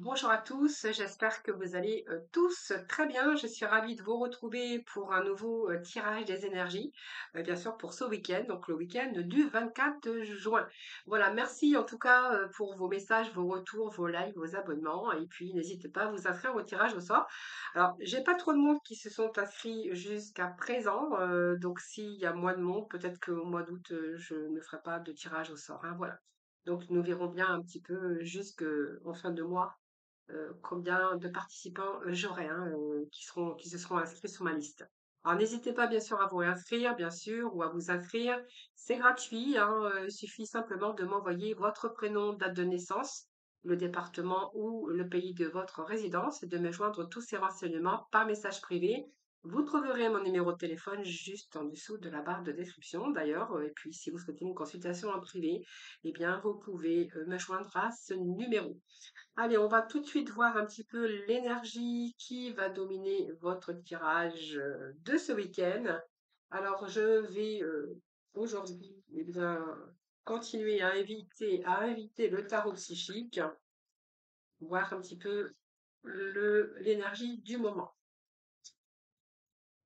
Bonjour à tous, j'espère que vous allez tous très bien. Je suis ravie de vous retrouver pour un nouveau tirage des énergies, bien sûr pour ce week-end, donc le week-end du 24 juin. Voilà, merci en tout cas pour vos messages, vos retours, vos likes, vos abonnements, et puis n'hésitez pas à vous inscrire au tirage au sort. Alors, j'ai pas trop de monde qui se sont inscrits jusqu'à présent, donc s'il y a moins de monde, peut-être qu'au mois d'août, je ne ferai pas de tirage au sort, hein, voilà. Donc, nous verrons bien un petit peu jusqu'en fin de mois combien de participants j'aurai hein, qui se seront inscrits sur ma liste. Alors n'hésitez pas bien sûr à vous inscrire, bien sûr, ou à vous inscrire. C'est gratuit, hein, il suffit simplement de m'envoyer votre prénom, date de naissance, le département ou le pays de votre résidence et de me joindre tous ces renseignements par message privé. Vous trouverez mon numéro de téléphone juste en dessous de la barre de description d'ailleurs. Et puis si vous souhaitez une consultation en privé, eh bien vous pouvez me joindre à ce numéro. Allez, on va tout de suite voir un petit peu l'énergie qui va dominer votre tirage de ce week-end. Alors, je vais aujourd'hui eh bien, continuer à inviter le tarot psychique, voir un petit peu l'énergie du moment.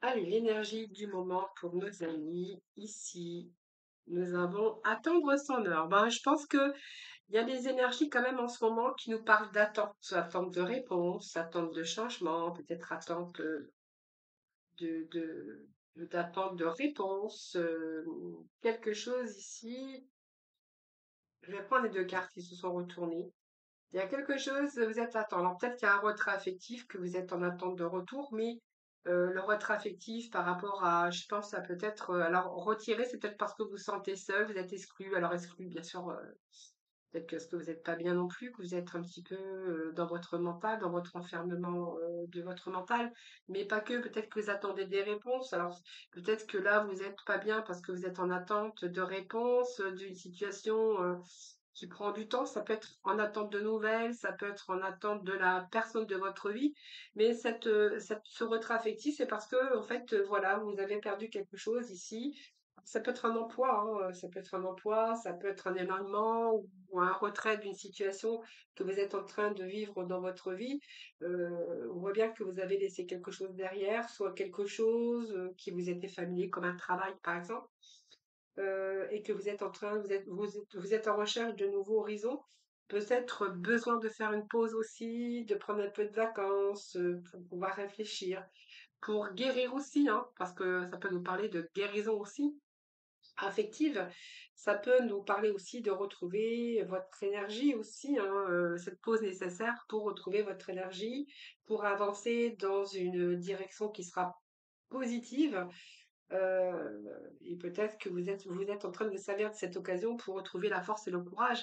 Allez, l'énergie du moment pour nos amis ici. Nous avons attendre son heure. Ben, je pense que il y a des énergies quand même en ce moment qui nous parlent d'attente, attente de réponse, attente de changement, peut-être attente de, de, d'attente de réponse, quelque chose ici. Je vais prendre les deux cartes qui se sont retournées. Il y a quelque chose, vous êtes attend. Alors peut-être qu'il y a un retrait affectif, que vous êtes en attente de retour, mais le retrait affectif par rapport à, je pense, à peut-être, alors retirer, c'est peut-être parce que vous vous sentez seul, vous êtes exclu. Alors exclu, bien sûr, peut-être que, vous n'êtes pas bien non plus, que vous êtes un petit peu dans votre mental, dans votre enfermement de votre mental, mais pas que, peut-être que vous attendez des réponses. Alors peut-être que là, vous n'êtes pas bien parce que vous êtes en attente de réponses, d'une situation qui prend du temps. Ça peut être en attente de nouvelles, ça peut être en attente de la personne de votre vie, mais ce retrait affectif, c'est parce que, en fait, voilà, vous avez perdu quelque chose ici. Ça peut être un emploi, hein, ça peut être un emploi, ça peut être un éloignement ou un retrait d'une situation que vous êtes en train de vivre dans votre vie. On voit bien que vous avez laissé quelque chose derrière, soit quelque chose qui vous était familier, comme un travail par exemple, et que vous êtes en train, vous êtes en recherche de nouveaux horizons. Peut-être besoin de faire une pause aussi, de prendre un peu de vacances pour pouvoir réfléchir, pour guérir aussi, hein, parce que ça peut nous parler de guérison aussi affective, ça peut nous parler aussi de retrouver votre énergie aussi, hein, cette pause nécessaire pour retrouver votre énergie, pour avancer dans une direction qui sera positive. Et peut-être que vous êtes en train de vous servir de cette occasion pour retrouver la force et le courage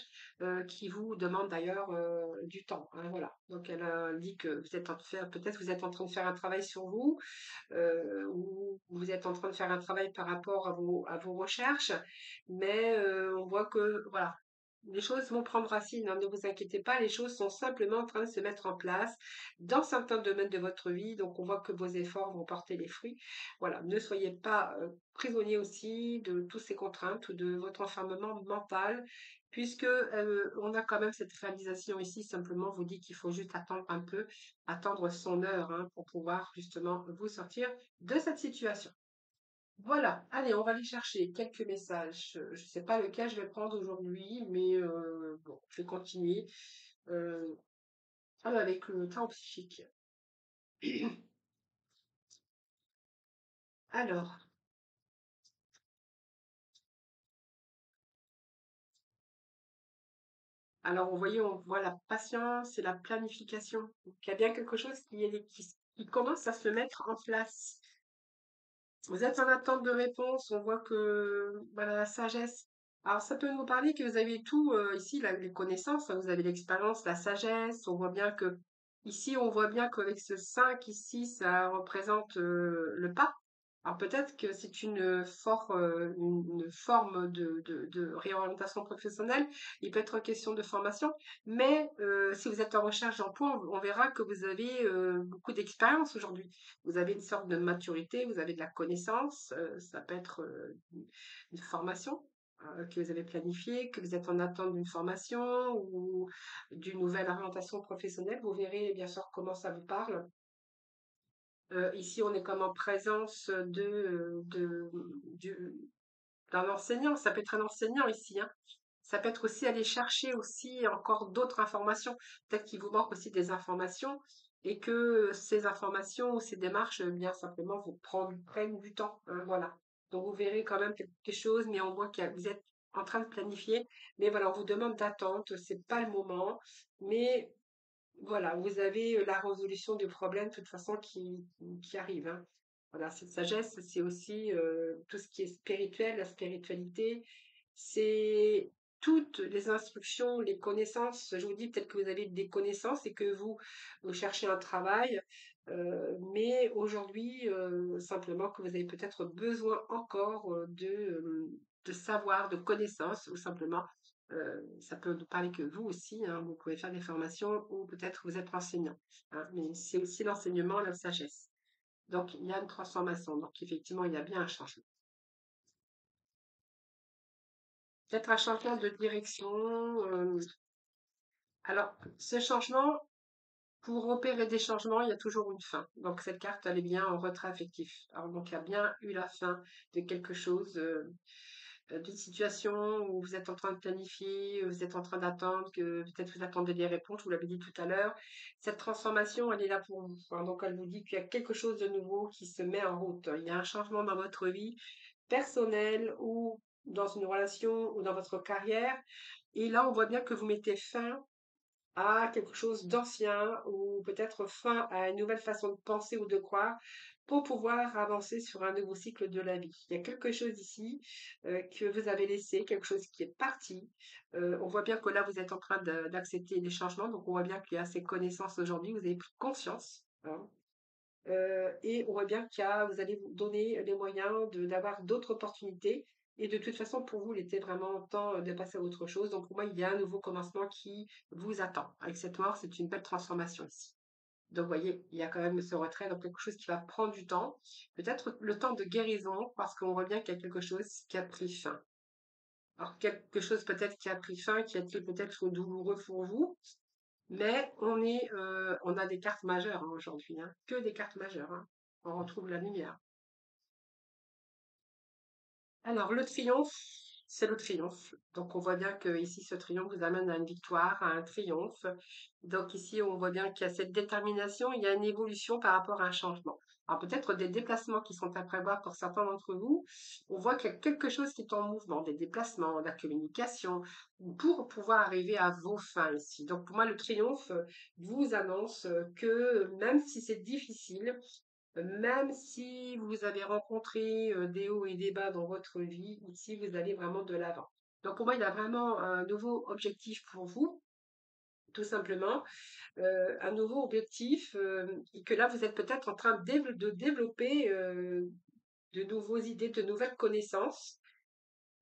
qui vous demandent d'ailleurs du temps, hein, voilà. Donc elle dit que vous êtes peut-être vous êtes en train de faire un travail sur vous, où vous êtes en train de faire un travail par rapport à vos recherches, mais on voit que voilà, les choses vont prendre racine, hein, ne vous inquiétez pas, les choses sont simplement en train de se mettre en place dans certains domaines de votre vie, donc on voit que vos efforts vont porter les fruits. Voilà, ne soyez pas prisonnier aussi de toutes ces contraintes ou de votre enfermement mental, puisque on a quand même cette réalisation ici, simplement vous dit qu'il faut juste attendre un peu, attendre son heure hein, pour pouvoir justement vous sortir de cette situation. Voilà, allez, on va aller chercher quelques messages. Je ne sais pas lequel je vais prendre aujourd'hui, mais bon, je vais continuer euh, avec le temps psychique. Alors, alors, vous voyez, on voit la patience et la planification. Donc, il y a bien quelque chose qui commence à se mettre en place. Vous êtes en attente de réponse, on voit que voilà, la sagesse. Alors, ça peut nous parler que vous avez tout ici, les connaissances, hein, vous avez l'expérience, la sagesse. On voit bien que ici, on voit bien qu'avec ce 5 ici, ça représente le pas. Alors peut-être que c'est une forme de réorientation professionnelle. Il peut être question de formation, mais si vous êtes en recherche d'emploi, on verra que vous avez beaucoup d'expérience aujourd'hui. Vous avez une sorte de maturité, vous avez de la connaissance, ça peut être une formation. que vous avez planifié, que vous êtes en attente d'une formation ou d'une nouvelle orientation professionnelle. Vous verrez bien sûr comment ça vous parle. Ici, on est comme en présence d'un enseignant. Ça peut être un enseignant ici, hein. Ça peut être aussi aller chercher aussi encore d'autres informations. Peut-être qu'il vous manque aussi des informations et que ces informations ou ces démarches, bien simplement, prennent du temps, hein, voilà. Donc, vous verrez quand même quelque chose, mais on voit que vous êtes en train de planifier. Mais voilà, on vous demande d'attente, c'est pas le moment. Mais voilà, vous avez la résolution du problème de toute façon qui arrive, hein. Voilà, cette sagesse, c'est aussi tout ce qui est spirituel, la spiritualité, c'est toutes les instructions, les connaissances. Je vous dis peut-être que vous avez des connaissances et que vous cherchez un travail, mais aujourd'hui, simplement que vous avez peut-être besoin encore de savoir, de connaissances, ou simplement ça peut ne parler que vous aussi, hein, vous pouvez faire des formations ou peut-être vous êtes enseignant, hein, mais c'est aussi l'enseignement, la sagesse. Donc, il y a une transformation. Donc, effectivement, il y a bien un changement. Peut-être un changement de direction. Alors, ce changement, pour opérer des changements, il y a toujours une fin. Donc, cette carte, elle est bien en retrait affectif. Alors, donc, il y a bien eu la fin de quelque chose. D'une situation où vous êtes en train de planifier, vous êtes en train d'attendre, que peut-être vous attendez des réponses, je vous l'avez dit tout à l'heure. Cette transformation, elle est là pour vous, hein. Donc, elle vous dit qu'il y a quelque chose de nouveau qui se met en route. Il y a un changement dans votre vie personnelle ou dans une relation ou dans votre carrière. Et là, on voit bien que vous mettez fin à quelque chose d'ancien ou peut-être fin à une nouvelle façon de penser ou de croire pour pouvoir avancer sur un nouveau cycle de la vie. Il y a quelque chose ici que vous avez laissé, quelque chose qui est parti. On voit bien que là, vous êtes en train d'accepter les changements, donc on voit bien qu'il y a ces connaissances aujourd'hui, vous avez pris conscience, hein. Et on voit bien vous allez vous donner les moyens d'avoir d'autres opportunités. Et de toute façon, pour vous, il était vraiment temps de passer à autre chose. Donc, pour moi, il y a un nouveau commencement qui vous attend. Avec cette mort, c'est une belle transformation ici. Donc, vous voyez, il y a quand même ce retrait, donc quelque chose qui va prendre du temps. Peut-être le temps de guérison, parce qu'on voit bien qu'il y a quelque chose qui a pris fin. Alors, quelque chose peut-être qui a pris fin, qui a été peut-être douloureux pour vous, mais on a des cartes majeures, hein, aujourd'hui, hein, que des cartes majeures, hein. On retrouve la lumière. Alors, le triomphe, c'est le triomphe. Donc, on voit bien que ici, ce triomphe vous amène à une victoire, à un triomphe. Donc, ici, on voit bien qu'il y a cette détermination, il y a une évolution par rapport à un changement. Alors, peut-être des déplacements qui sont à prévoir pour certains d'entre vous. On voit qu'il y a quelque chose qui est en mouvement, des déplacements, de la communication, pour pouvoir arriver à vos fins ici. Donc, pour moi, le triomphe vous annonce que même si c'est difficile, même si vous avez rencontré des hauts et des bas dans votre vie, ici vous allez vraiment de l'avant. Donc pour moi, il y a vraiment un nouveau objectif pour vous, tout simplement, un nouveau objectif, et que là vous êtes peut-être en train de développer de nouvelles idées, de nouvelles connaissances.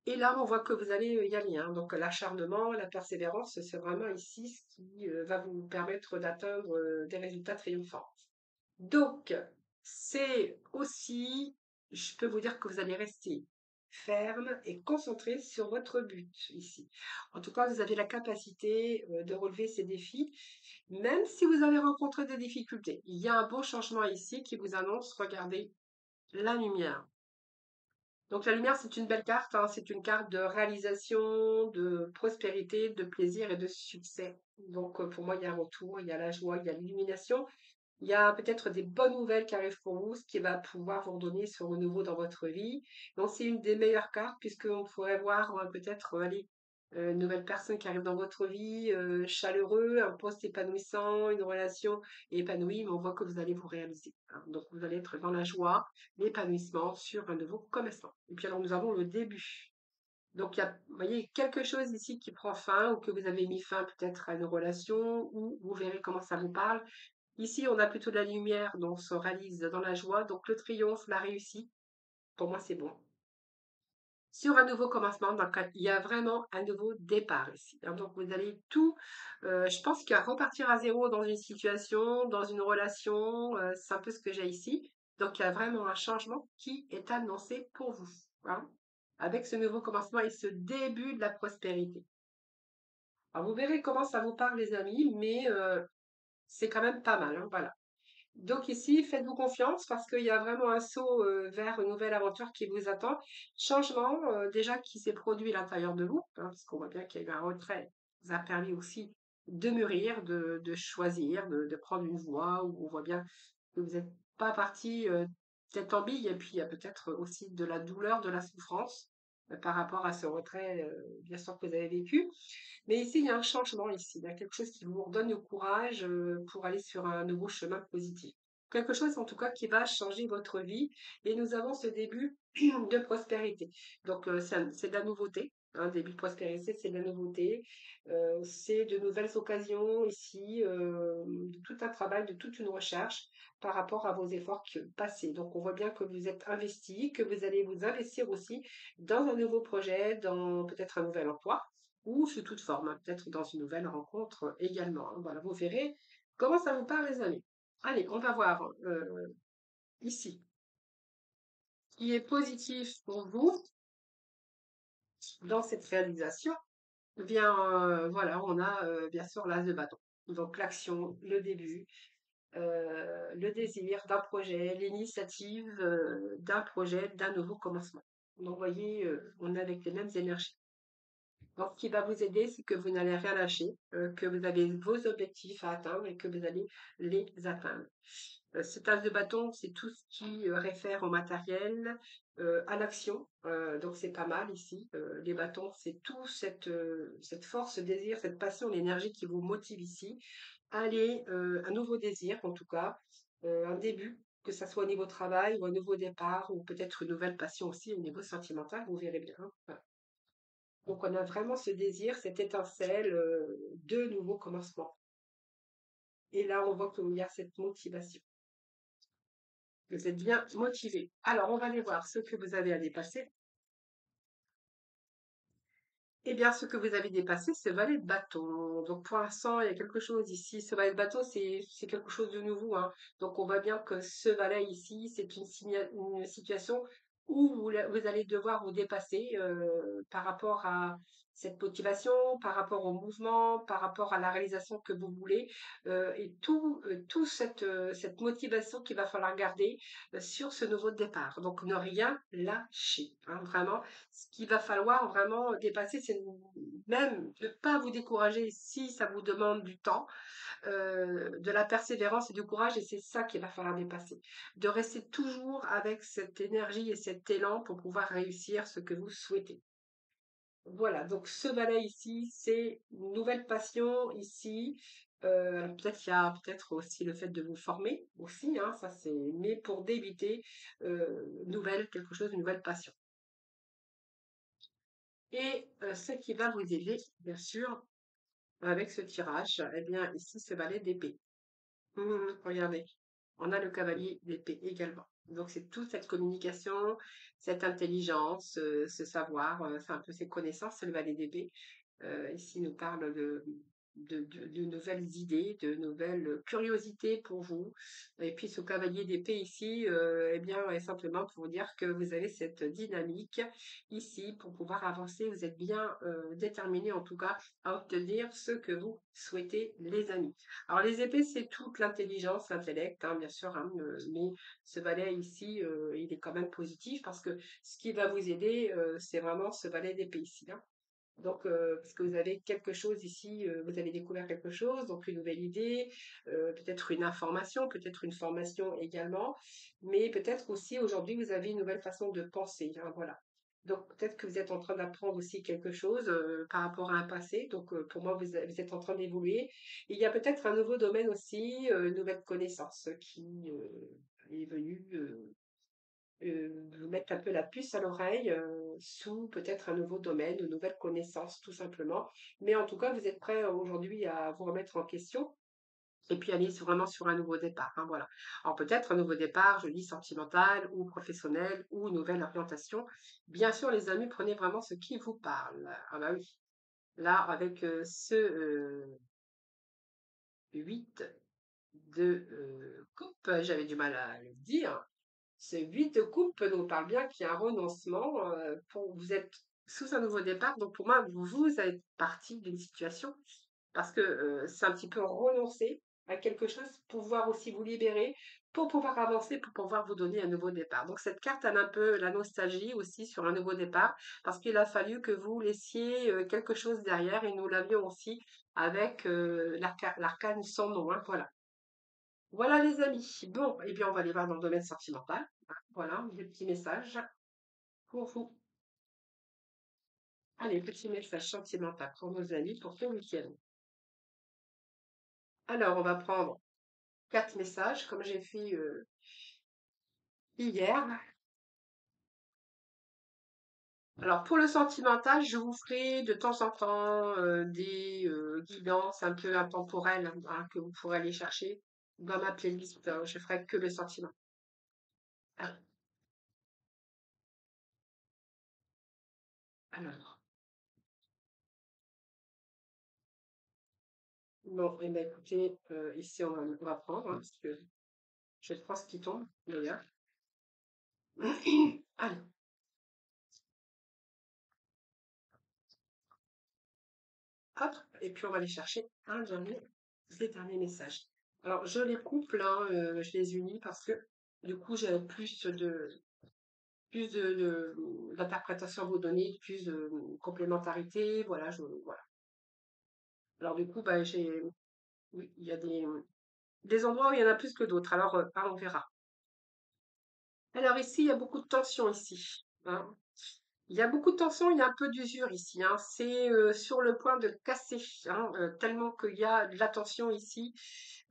Et là, on voit que vous allez y aller, hein. Donc l'acharnement, la persévérance, c'est vraiment ici ce qui va vous permettre d'atteindre des résultats triomphants. Donc, c'est aussi, je peux vous dire que vous allez rester ferme et concentré sur votre but ici. En tout cas, vous avez la capacité de relever ces défis, même si vous avez rencontré des difficultés. Il y a un beau changement ici qui vous annonce, regardez, la lumière. Donc la lumière, c'est une belle carte, hein. C'est une carte de réalisation, de prospérité, de plaisir et de succès. Donc pour moi, il y a un retour, il y a la joie, il y a l'illumination. Il y a peut-être des bonnes nouvelles qui arrivent pour vous, ce qui va pouvoir vous redonner ce renouveau dans votre vie. Donc, c'est une des meilleures cartes puisqu'on pourrait voir peut-être allez, une nouvelle personne qui arrive dans votre vie, chaleureux, un poste épanouissant, une relation épanouie, mais on voit que vous allez vous réaliser, hein. Donc, vous allez être dans la joie, l'épanouissement sur un nouveau commencement. Et puis, alors, nous avons le début. Donc, il y a, vous voyez, quelque chose ici qui prend fin ou que vous avez mis fin peut-être à une relation ou vous verrez comment ça vous parle. Ici, on a plutôt de la lumière, donc on se réalise dans la joie. Donc le triomphe, la réussite, pour moi, c'est bon. Sur un nouveau commencement, donc il y a vraiment un nouveau départ ici, hein. Donc vous allez tout, je pense qu'il y a repartir à zéro dans une situation, dans une relation, c'est un peu ce que j'ai ici. Donc il y a vraiment un changement qui est annoncé pour vous, hein. avec ce nouveau commencement et ce début de la prospérité. Alors, vous verrez comment ça vous parle, les amis, mais c'est quand même pas mal, hein, voilà. Donc ici, faites-vous confiance parce qu'il y a vraiment un saut vers une nouvelle aventure qui vous attend. Changement déjà qui s'est produit à l'intérieur de vous, hein, parce qu'on voit bien qu'il y a eu un retrait. Ça a permis aussi de mûrir, de choisir, de prendre une voie où on voit bien que vous n'êtes pas parti tête en bille. Et puis il y a peut-être aussi de la douleur, de la souffrance par rapport à ce retrait, bien sûr, que vous avez vécu. Mais ici, il y a un changement ici. Il y a quelque chose qui vous redonne le courage pour aller sur un nouveau chemin positif. Quelque chose, en tout cas, qui va changer votre vie. Et nous avons ce début de prospérité. Donc, c'est de la nouveauté. Un début de prospérité, c'est de la nouveauté. C'est de nouvelles occasions ici, de tout un travail, de toute une recherche par rapport à vos efforts passés. Donc, on voit bien que vous êtes investi, que vous allez vous investir aussi dans un nouveau projet, dans peut-être un nouvel emploi ou sous toute forme, hein, peut-être dans une nouvelle rencontre également, hein. Voilà, vous verrez comment ça vous parle, les amis. Allez, on va voir ici ce qui est positif pour vous dans cette réalisation. Eh bien, voilà, on a bien sûr l'as de bâton. Donc l'action, le début, le désir d'un projet, l'initiative d'un projet, d'un nouveau commencement. Donc, vous voyez, on est avec les mêmes énergies. Donc, ce qui va vous aider, c'est que vous n'allez rien lâcher, que vous avez vos objectifs à atteindre et que vous allez les atteindre. Cet as de bâton, c'est tout ce qui réfère au matériel, à l'action. Donc, c'est pas mal ici. Les bâtons, c'est tout cette force, ce désir, cette passion, l'énergie qui vous motive ici. Allez, un nouveau désir, en tout cas, un début, que ça soit au niveau travail ou un nouveau départ ou peut-être une nouvelle passion aussi au niveau sentimental, vous verrez bien, hein. Voilà. Donc on a vraiment ce désir, cette étincelle de nouveau commencement. Et là, on voit qu'il y a cette motivation. Vous êtes bien motivé. Alors, on va aller voir ce que vous avez à dépasser. Eh bien, ce que vous avez dépassé, c'est valet de bâton. Donc, pour l'instant, il y a quelque chose ici. Ce valet de bâton, c'est quelque chose de nouveau, hein. Donc, on voit bien que ce valet ici, c'est une situation où vous allez devoir vous dépasser par rapport à cette motivation, par rapport au mouvement, par rapport à la réalisation que vous voulez, et tout cette motivation qu'il va falloir garder sur ce nouveau départ. Donc, ne rien lâcher, hein, vraiment ce qu'il va falloir vraiment dépasser, c'est même ne pas vous décourager si ça vous demande du temps, de la persévérance et du courage, et c'est ça qu'il va falloir dépasser. De rester toujours avec cette énergie et cet élan pour pouvoir réussir ce que vous souhaitez. Voilà, donc ce valet ici, c'est une nouvelle passion ici. Peut-être qu'il y a peut-être aussi le fait de vous former aussi, hein, ça c'est, mais pour débiter quelque chose, une nouvelle passion. Et ce qui va vous aider, bien sûr, avec ce tirage, eh bien, ici, ce valet d'épée. Regardez, on a le cavalier d'épée également. Donc, c'est toute cette communication, cette intelligence, ce savoir, c'est un peu ces connaissances, c'est le valet d'épée. Ici, il nous parle de nouvelles idées, de nouvelles curiosités pour vous. Et puis, ce cavalier d'épée ici, eh bien, est simplement pour vous dire que vous avez cette dynamique ici pour pouvoir avancer. Vous êtes bien déterminé, en tout cas, à obtenir ce que vous souhaitez, les amis. Alors, les épées, c'est toute l'intelligence, l'intellect, hein, bien sûr, hein, mais ce valet ici, il est quand même positif parce que ce qui va vous aider, c'est vraiment ce valet d'épée ici, hein. Donc, parce que vous avez quelque chose ici, vous avez découvert quelque chose, donc une nouvelle idée, peut-être une information, peut-être une formation également, mais peut-être aussi aujourd'hui vous avez une nouvelle façon de penser, hein, voilà. Donc peut-être que vous êtes en train d'apprendre aussi quelque chose par rapport à un passé. Donc pour moi, vous êtes en train d'évoluer. Il y a peut-être un nouveau domaine aussi, une nouvelle connaissance qui est venue vous mettre un peu la puce à l'oreille sous peut-être un nouveau domaine, une nouvelle connaissance, tout simplement. Mais en tout cas, vous êtes prêt aujourd'hui à vous remettre en question et puis aller vraiment sur un nouveau départ, hein, voilà. Alors peut-être un nouveau départ, je dis sentimental ou professionnel ou nouvelle orientation. Bien sûr, les amis, prenez vraiment ce qui vous parle. Ah bah oui. Là, avec ce 8 de coupe, j'avais du mal à le dire. Ce 8 de coupe nous parle bien qu'il y a un renoncement. Vous êtes sous un nouveau départ. Donc pour moi, vous êtes parti d'une situation parce que c'est un petit peu renoncer à quelque chose pour pouvoir aussi vous libérer, pour pouvoir avancer, pour pouvoir vous donner un nouveau départ. Donc cette carte, elle a un peu la nostalgie aussi sur un nouveau départ parce qu'il a fallu que vous laissiez quelque chose derrière et nous l'avions aussi avec l'arcane sans nom. Hein, voilà. Voilà les amis. Bon, eh bien on va aller voir dans le domaine sentimental. Hein, voilà, des petits messages pour vous. Allez, petit message sentimental pour nos amis pour ce week-end. Alors, on va prendre 4 messages comme j'ai fait hier. Alors, pour le sentimental, je vous ferai de temps en temps des guidances un peu intemporelles hein, que vous pourrez aller chercher dans ma playlist. Je ferai que le sentiment. Ah, alors, bon, eh bien, écoutez, ici on va prendre, hein, parce que je pense qu'il tombe d'ailleurs. Alors, hop, et puis on va aller chercher des derniers messages. Alors, je les couple, hein, je les unis parce que du coup, j'ai d'interprétation à vous donner, plus de complémentarité. Voilà, voilà. Alors, du coup, bah, oui, il y a des endroits où il y en a plus que d'autres. Alors, on verra. Alors, ici, il y a beaucoup de tension ici. Hein. Il y a beaucoup de tension, il y a un peu d'usure ici. Hein. C'est sur le point de casser, hein, tellement qu'il y a de la tension ici.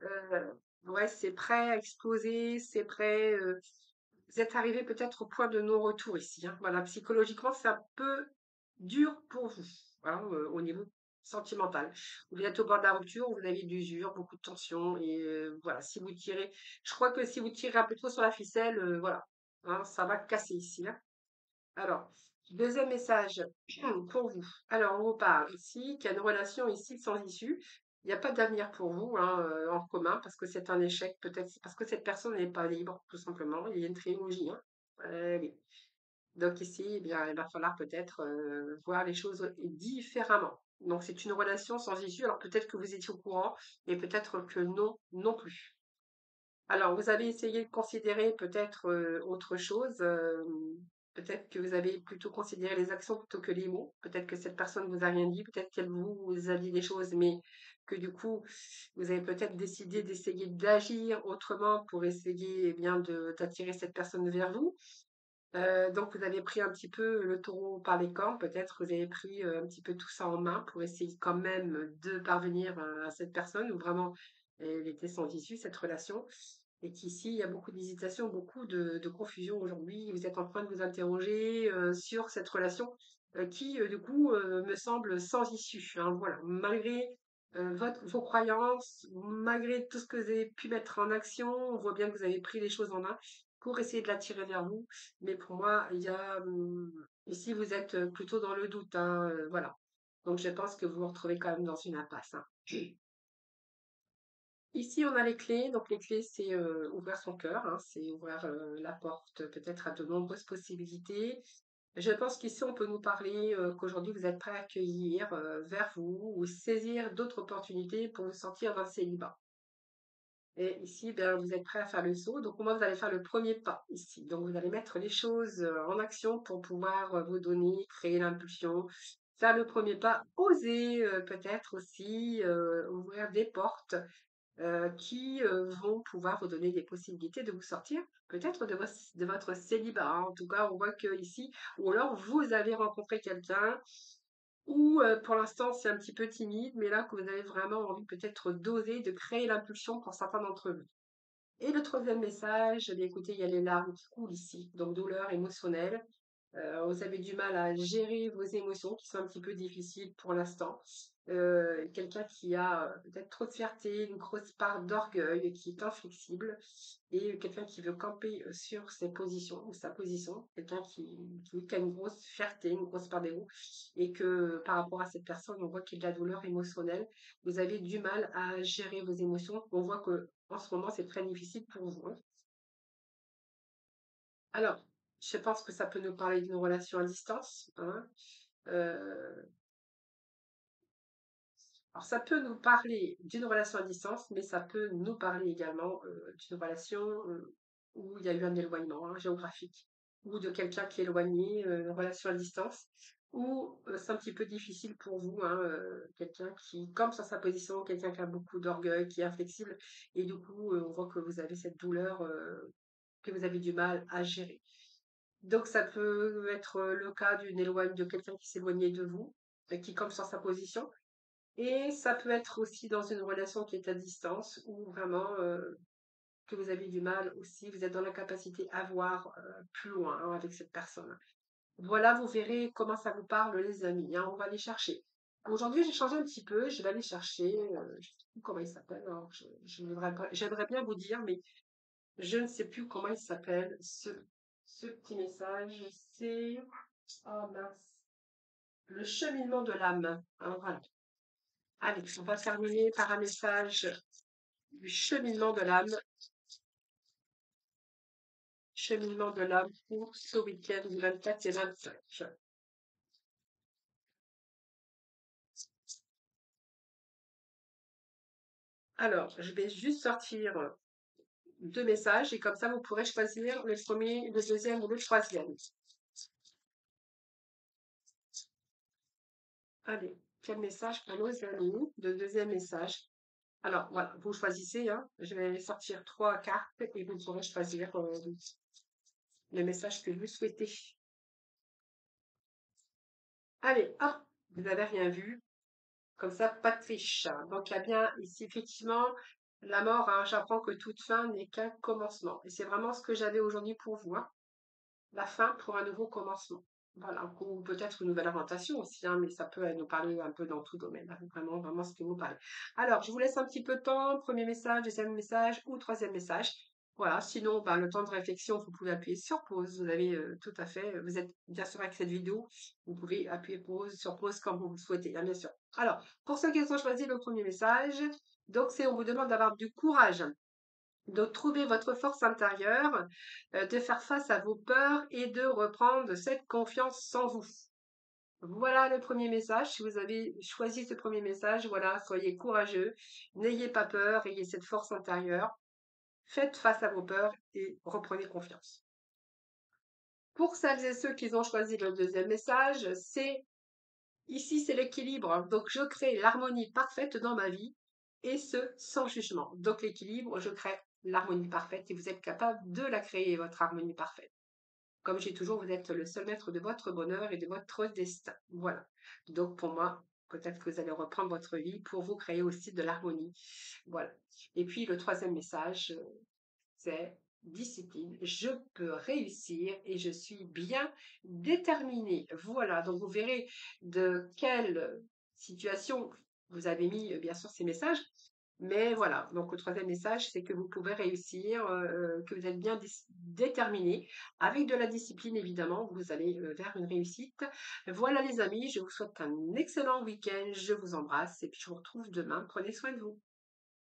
Euh, ouais, c'est prêt à exploser, c'est prêt. Vous êtes arrivé peut-être au point de non-retour ici. Hein. Voilà, psychologiquement, c'est un peu dur pour vous, hein, au niveau sentimental. Vous êtes au bord de la rupture, vous avez de l'usure, beaucoup de tension, et voilà, si vous tirez, je crois que si vous tirez un peu trop sur la ficelle, voilà, hein, ça va casser ici. Hein. Alors, deuxième message pour vous. Alors, on vous parle ici qu'il y a une relation ici sans issue. Il n'y a pas d'avenir pour vous hein, en commun parce que c'est un échec. Peut-être c'est parce que cette personne n'est pas libre, tout simplement. Il y a une trilogie. Hein. Oui. Donc ici, eh bien, il va falloir peut-être voir les choses différemment. Donc c'est une relation sans issue. Alors peut-être que vous étiez au courant, mais peut-être que non, non plus. Alors, vous avez essayé de considérer peut-être autre chose. Peut-être que vous avez plutôt considéré les actions plutôt que les mots. Peut-être que cette personne vous a rien dit. Peut-être qu'elle vous a dit des choses, mais que du coup, vous avez peut-être décidé d'essayer d'agir autrement pour essayer eh bien d'attirer cette personne vers vous. Donc, vous avez pris un petit peu le taureau par les cornes. Peut-être vous avez pris un petit peu tout ça en main pour essayer quand même de parvenir à cette personne où vraiment elle était sans issue, cette relation. Et qu'ici, il y a beaucoup d'hésitation, beaucoup de confusion aujourd'hui. Vous êtes en train de vous interroger sur cette relation qui, du coup, me semble sans issue. Hein, voilà. Malgré vos croyances, malgré tout ce que vous avez pu mettre en action, on voit bien que vous avez pris les choses en main pour essayer de l'attirer vers vous. Mais pour moi, il y a ici, vous êtes plutôt dans le doute. Hein, voilà. Donc, je pense que vous vous retrouvez quand même dans une impasse. Hein. Ici, on a les clés. Donc, les clés, c'est ouvrir son cœur, hein, c'est ouvrir la porte peut-être à de nombreuses possibilités. Je pense qu'ici, on peut nous parler qu'aujourd'hui, vous êtes prêt à accueillir vers vous ou saisir d'autres opportunités pour vous sortir d'un célibat. Et ici, ben, vous êtes prêt à faire le saut. Donc, comment vous allez faire le premier pas ici? Donc, vous allez mettre les choses en action pour pouvoir vous donner, créer l'impulsion, faire le premier pas, oser peut-être aussi ouvrir des portes qui vont pouvoir vous donner des possibilités de vous sortir peut-être de votre célibat. Hein. En tout cas, on voit que ici, ou alors vous avez rencontré quelqu'un, ou pour l'instant c'est un petit peu timide, mais là que vous avez vraiment envie peut-être d'oser, de créer l'impulsion pour certains d'entre vous. Et le troisième message, eh bien, écoutez, il y a les larmes qui coulent ici, donc douleur émotionnelle. Vous avez du mal à gérer vos émotions qui sont un petit peu difficiles pour l'instant. Quelqu'un qui a peut-être trop de fierté, une grosse part d'orgueil, qui est inflexible, et quelqu'un qui veut camper sur ses positions ou sa position, quelqu'un qui a une grosse fierté, une grosse part d'ego, et que par rapport à cette personne, on voit qu'il y a de la douleur émotionnelle. Vous avez du mal à gérer vos émotions. On voit que en ce moment, c'est très difficile pour vous. Hein. Alors, je pense que ça peut nous parler d'une relation à distance, hein. Euh, alors, ça peut nous parler d'une relation à distance, mais ça peut nous parler également d'une relation où il y a eu un éloignement hein, géographique, ou de quelqu'un qui est éloigné, une relation à distance, ou c'est un petit peu difficile pour vous, hein, quelqu'un qui, comme sur sa position, quelqu'un qui a beaucoup d'orgueil, qui est inflexible, et du coup, on voit que vous avez cette douleur que vous avez du mal à gérer. Donc, ça peut être le cas de quelqu'un qui s'éloignait de vous, et qui, comme sur sa position, et ça peut être aussi dans une relation qui est à distance ou vraiment que vous avez du mal aussi, vous êtes dans l'incapacité à voir plus loin hein, avec cette personne. Voilà, vous verrez comment ça vous parle, les amis. Hein, on va les chercher. Aujourd'hui, j'ai changé un petit peu, je vais aller chercher, je ne sais plus comment il s'appelle. Alors, j'aimerais bien vous dire, mais je ne sais plus comment il s'appelle. Ce petit message, c'est oh mince, le cheminement de l'âme. Hein, voilà. Allez, on va terminer par un message du cheminement de l'âme pour ce week-end du 24 et 25. Alors, je vais juste sortir deux messages et comme ça, vous pourrez choisir le premier, le deuxième ou le troisième. Allez, quel message pour nos amis? Le deuxième message. Alors, voilà, vous choisissez. Hein. Je vais sortir trois cartes et vous pourrez choisir le message que vous souhaitez. Allez, hop, vous n'avez rien vu. Comme ça, pas de triche. Donc, il y a bien ici, effectivement, la mort. Hein, j'apprends que toute fin n'est qu'un commencement. Et c'est vraiment ce que j'avais aujourd'hui pour vous. Hein, la fin pour un nouveau commencement. Voilà, ou peut-être une nouvelle orientation aussi, hein, mais ça peut nous parler un peu dans tout domaine. Hein, vraiment, vraiment ce que vous parlez. Alors, je vous laisse un petit peu de temps. Premier message, deuxième message ou troisième message. Voilà, sinon, ben, le temps de réflexion, vous pouvez appuyer sur pause. Vous avez tout à fait, vous êtes bien sûr avec cette vidéo, vous pouvez appuyer pause, sur pause quand vous le souhaitez, hein, bien sûr. Alors, pour ceux qui ont choisi le premier message, donc c'est on vous demande d'avoir du courage, de trouver votre force intérieure, de faire face à vos peurs et de reprendre cette confiance en vous. Voilà le premier message. Si vous avez choisi ce premier message, voilà, soyez courageux, n'ayez pas peur, ayez cette force intérieure. Faites face à vos peurs et reprenez confiance. Pour celles et ceux qui ont choisi le deuxième message, c'est ici c'est l'équilibre. Donc je crée l'harmonie parfaite dans ma vie et ce sans jugement. Donc l'équilibre, je crée l'harmonie parfaite et vous êtes capable de la créer, votre harmonie parfaite. Comme j'ai toujours, vous êtes le seul maître de votre bonheur et de votre destin. Voilà. Donc pour moi, peut-être que vous allez reprendre votre vie pour vous créer aussi de l'harmonie. Voilà. Et puis le troisième message, c'est discipline. Je peux réussir et je suis bien déterminée. Voilà, donc vous verrez de quelle situation vous avez mis bien sûr ces messages. Mais voilà, donc le troisième message, c'est que vous pouvez réussir, que vous êtes bien déterminé. Avec de la discipline, évidemment, vous allez vers une réussite. Voilà les amis, je vous souhaite un excellent week-end. Je vous embrasse et puis je vous retrouve demain. Prenez soin de vous.